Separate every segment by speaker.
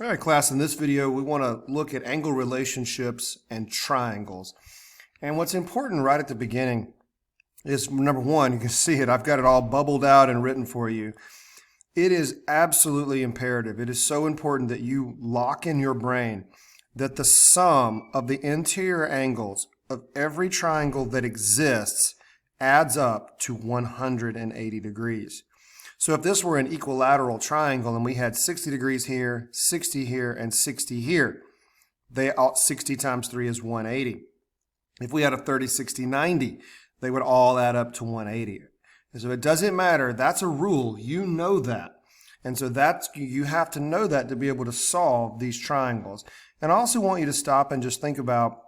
Speaker 1: All right, class, in this video, we want to look at angle relationships and triangles. And what's important right at the beginning is, number one, you can see it. I've got it all bubbled out and written for you. It is absolutely imperative. It is so important that you lock in your brain that the sum of the interior angles of every triangle that exists adds up to 180 degrees. So if this were an equilateral triangle and we had 60 degrees here, 60 here, and 60 here, 60 times 3 is 180. If we had a 30, 60, 90, they would all add up to 180. And so it doesn't matter. That's a rule. You know that. And so you have to know that to be able to solve these triangles. And I also want you to stop and just think about,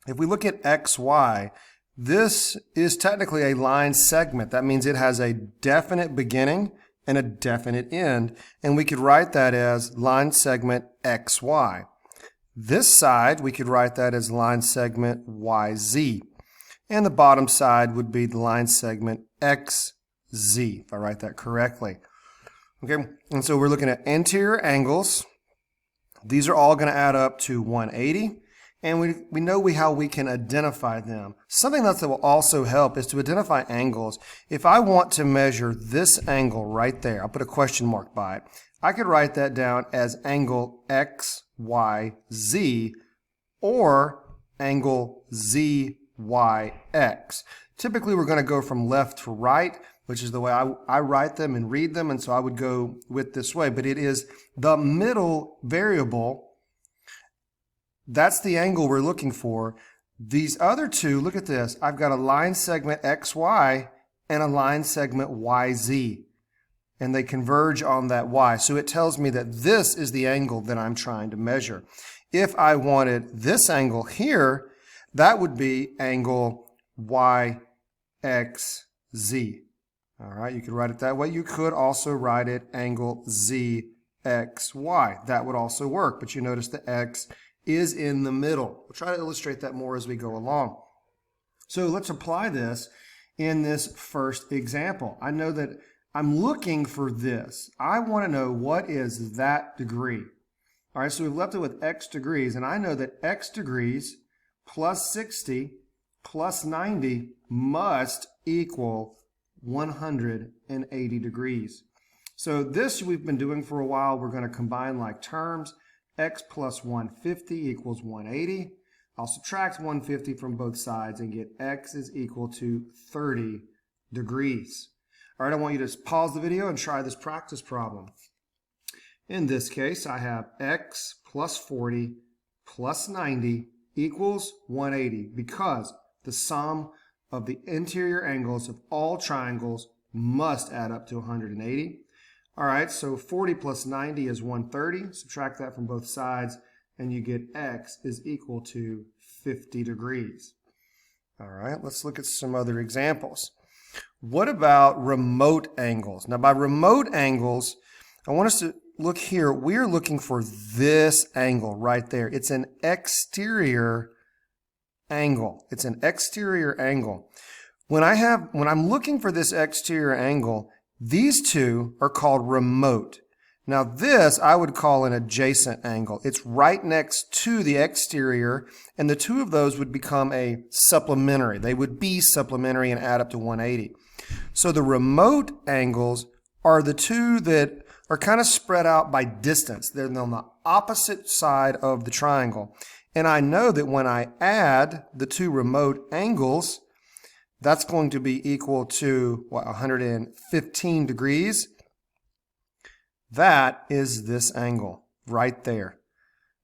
Speaker 1: if we look at XY, this is technically a line segment. That means it has a definite beginning and a definite end. And we could write that as line segment XY. This side, we could write that as line segment YZ. And the bottom side would be the line segment XZ, if I write that correctly. Okay, and so we're looking at interior angles. These are all going to add up to 180. And we know how we can identify them. Something else that will also help is to identify angles. If I want to measure this angle right there, I'll put a question mark by it. I could write that down as angle XYZ or angle ZYX. Typically, we're going to go from left to right, which is the way I write them and read them, and so I would go with this way. But it is the middle variable. That's the angle we're looking for. These other two, look at this. I've got a line segment XY and a line segment YZ. And they converge on that Y. So it tells me that this is the angle that I'm trying to measure. If I wanted this angle here, that would be angle YXZ. All right, you could write it that way. You could also write it angle ZXY. That would also work, but you notice the X is in the middle. We'll try to illustrate that more as we go along. So let's apply this in this first example. I know that I'm looking for this. I want to know what is that degree. All right, so we've left it with X degrees, and I know that X degrees plus 60 plus 90 must equal 180 degrees. So this we've been doing for a while. We're going to combine like terms. X plus 150 equals 180. I'll subtract 150 from both sides and get X is equal to 30 degrees. All right, I want you to pause the video and try this practice problem. In this case, I have X plus 40 plus 90 equals 180 because the sum of the interior angles of all triangles must add up to 180. All right, so 40 plus 90 is 130. Subtract that from both sides, and you get X is equal to 50 degrees. All right, let's look at some other examples. What about remote angles? Now, by remote angles, I want us to look here. We're looking for this angle right there. It's an exterior angle. It's an exterior angle. When I'm looking for this exterior angle, these two are called remote. Now this I would call an adjacent angle. It's right next to the exterior, and the two of those would become a supplementary. They would be supplementary and add up to 180. So the remote angles are the two that are kind of spread out by distance. They're on the opposite side of the triangle. And I know that when I add the two remote angles, that's going to be equal to, 115 degrees. That is this angle right there.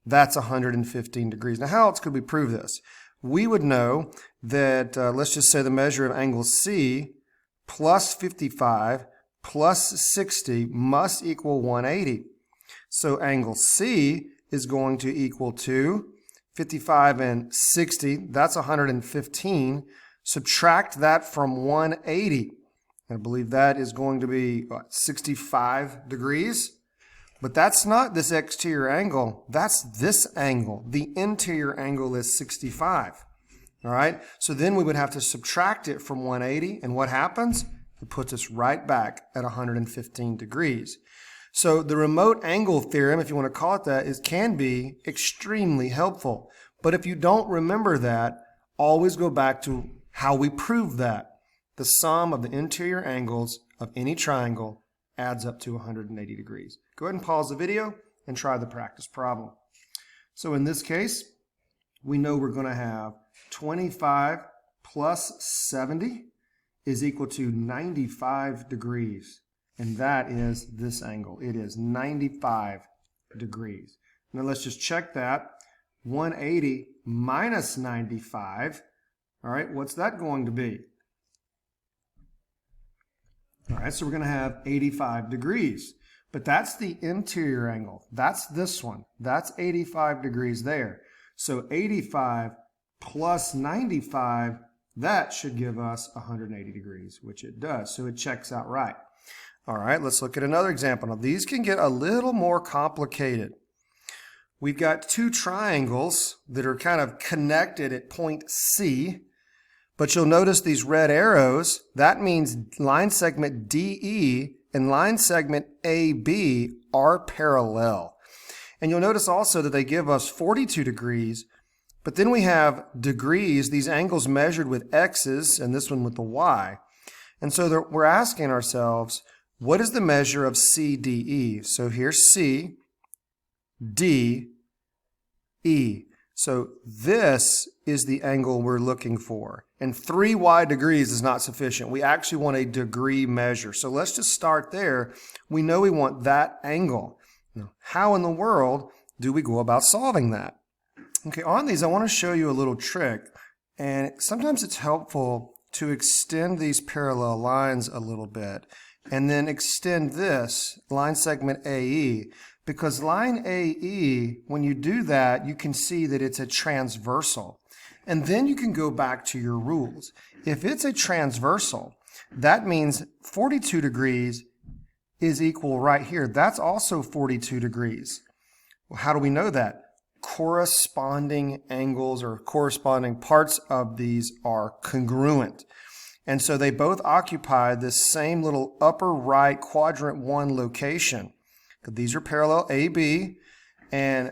Speaker 1: That's 115 degrees. Now, how else could we prove this? We would know that, let's just say the measure of angle C plus 55 plus 60 must equal 180. So angle C is going to equal to 55 and 60. That's 115. Subtract that from 180. I believe that is going to be 65 degrees. But that's not this exterior angle. That's this angle. The interior angle is 65. All right? So then we would have to subtract it from 180. And what happens? It puts us right back at 115 degrees. So the remote angle theorem, if you want to call it that, can be extremely helpful. But if you don't remember that, always go back to how we proved that. The sum of the interior angles of any triangle adds up to 180 degrees. Go ahead and pause the video and try the practice problem. So in this case, we know we're going to have 25 plus 70 is equal to 95 degrees. And that is this angle. It is 95 degrees. Now let's just check that. 180 minus 95. All right, what's that going to be? All right, so we're going to have 85 degrees. But that's the interior angle. That's this one. That's 85 degrees there. So 85 plus 95, that should give us 180 degrees, which it does. So it checks out right. All right, let's look at another example. Now, these can get a little more complicated. We've got two triangles that are kind of connected at point C, but you'll notice these red arrows. That means line segment DE and line segment AB are parallel. And you'll notice also that they give us 42 degrees, but then we have degrees, these angles measured with X's, and this one with the Y. And so we're asking ourselves, what is the measure of CDE? So here's C, D, E. So this is the angle we're looking for. And 3y degrees is not sufficient. We actually want a degree measure. So let's just start there. We know we want that angle. Now, how in the world do we go about solving that? Okay, on these I want to show you a little trick. And sometimes it's helpful to extend these parallel lines a little bit and then extend this line segment AE, because line AE, when you do that, you can see that it's a transversal. And then you can go back to your rules. If it's a transversal, that means 42 degrees is equal right here. That's also 42 degrees. Well, how do we know that? Corresponding angles or corresponding parts of these are congruent. And so they both occupy this same little upper right quadrant 1 location. These are parallel AB, and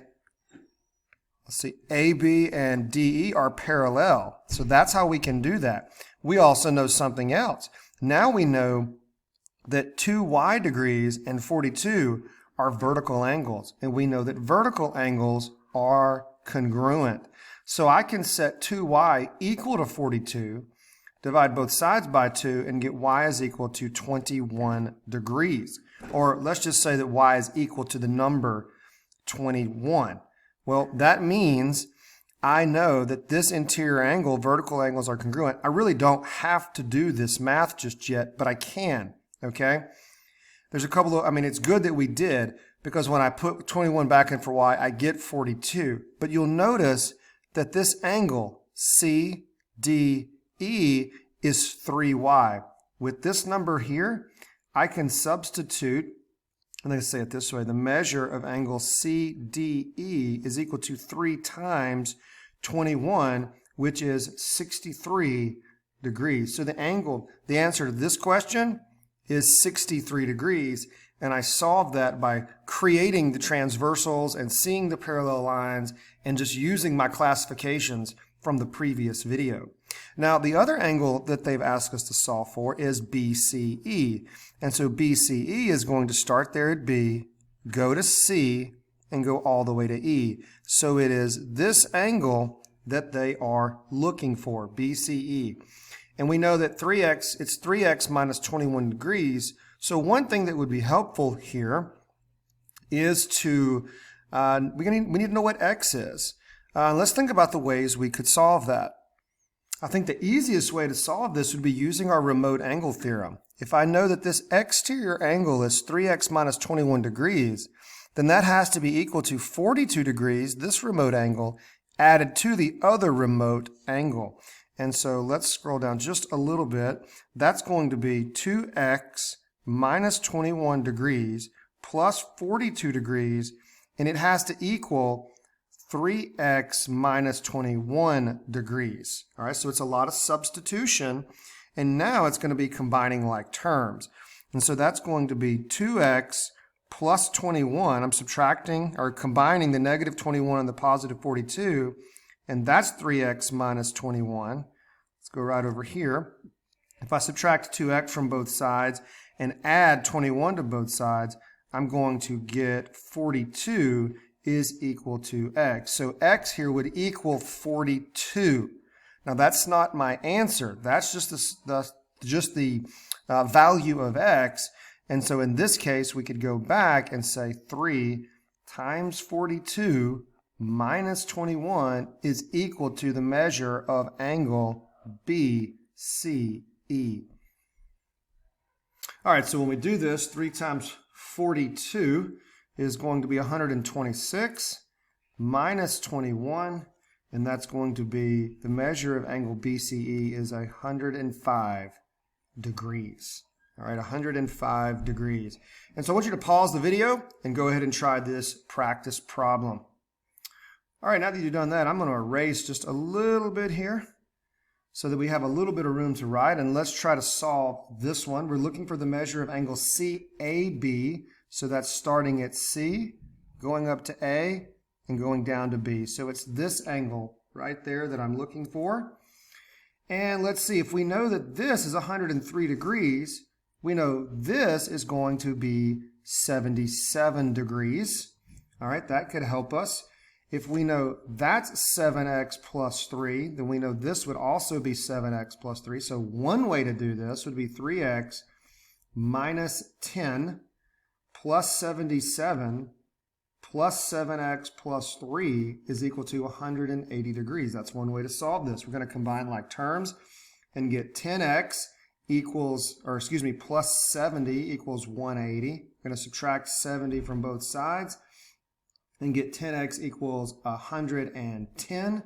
Speaker 1: let's see, AB and DE are parallel. So that's how we can do that. We also know something else. Now we know that 2y degrees and 42 are vertical angles, and we know that vertical angles are congruent. So I can set 2y equal to 42, divide both sides by 2, and get y is equal to 21 degrees. Or let's just say that y is equal to the number 21. Well, that means I know that this interior angle, vertical angles are congruent. I really don't have to do this math just yet, but I can, okay? There's a couple of, it's good that we did, because when I put 21 back in for y, I get 42. But you'll notice that this angle, CDE, is 3y. With this number here, I can substitute, and let's say it this way, the measure of angle CDE is equal to 3 times 21, which is 63 degrees. So the answer to this question is 63 degrees, and I solved that by creating the transversals and seeing the parallel lines and just using my classifications from the previous video. Now, the other angle that they've asked us to solve for is BCE. And so BCE is going to start there at B, go to C, and go all the way to E. So it is this angle that they are looking for, BCE. And we know that it's 3x minus 21 degrees. So one thing that would be helpful here is to, we need to know what x is. Let's think about the ways we could solve that. I think the easiest way to solve this would be using our remote angle theorem. If I know that this exterior angle is 3x minus 21 degrees, then that has to be equal to 42 degrees, this remote angle, added to the other remote angle. And so let's scroll down just a little bit. That's going to be 2x minus 21 degrees plus 42 degrees, and it has to equal 3x minus 21 degrees. All right, so it's a lot of substitution, and now it's going to be combining like terms. And so that's going to be 2x plus 21. I'm subtracting or combining the negative 21 and the positive 42, and that's 3x minus 21. Let's go right over here. If I subtract 2x from both sides and add 21 to both sides, I'm going to get 42 is equal to x. So x here would equal 42. Now that's not my answer. That's just the value of x. And so in this case, we could go back and say 3 times 42 minus 21 is equal to the measure of angle BCE. All right, so when we do this, 3 times 42 is going to be 126 minus 21, and that's going to be the measure of angle BCE is 105 degrees. All right, 105 degrees. And so I want you to pause the video and go ahead and try this practice problem. All right, now that you've done that, I'm going to erase just a little bit here so that we have a little bit of room to write, and let's try to solve this one. We're looking for the measure of angle CAB, so that's starting at C, going up to A, and going down to B. So it's this angle right there that I'm looking for. And let's see, if we know that this is 103 degrees, we know this is going to be 77 degrees. All right, that could help us. If we know that's 7x plus 3, then we know this would also be 7x plus 3. So one way to do this would be 3x minus 10 plus 77 plus 7x plus 3 is equal to 180 degrees. That's one way to solve this. We're going to combine like terms and get 10x equals, or excuse me, plus 70 equals 180. We're going to subtract 70 from both sides and get 10x equals 110.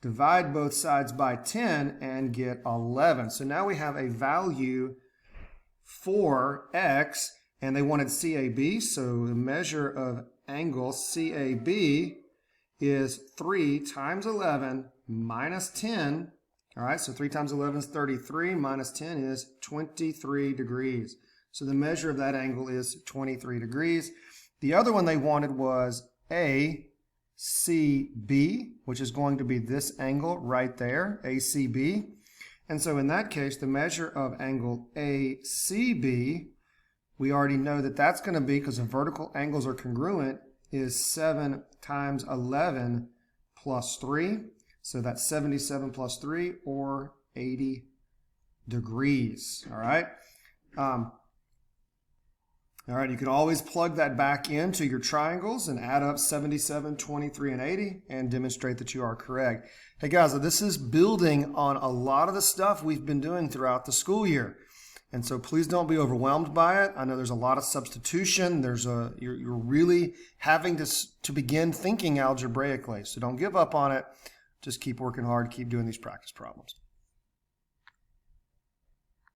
Speaker 1: Divide both sides by 10 and get 11. So now we have a value for x, and they wanted CAB, so the measure of angle CAB is 3 times 11 minus 10. All right, so 3 times 11 is 33, minus 10 is 23 degrees. So the measure of that angle is 23 degrees. The other one they wanted was ACB, which is going to be this angle right there, ACB. And so in that case, the measure of angle ACB, we already know that that's going to be, because the vertical angles are congruent, is 7 times 11 plus 3. So that's 77 plus 3, or 80 degrees. All right. All right, you can always plug that back into your triangles and add up 77, 23, and 80 and demonstrate that you are correct. Hey guys, this is building on a lot of the stuff we've been doing throughout the school year. And so please don't be overwhelmed by it. I know there's a lot of substitution. You're really having to begin thinking algebraically. So don't give up on it. Just keep working hard, keep doing these practice problems.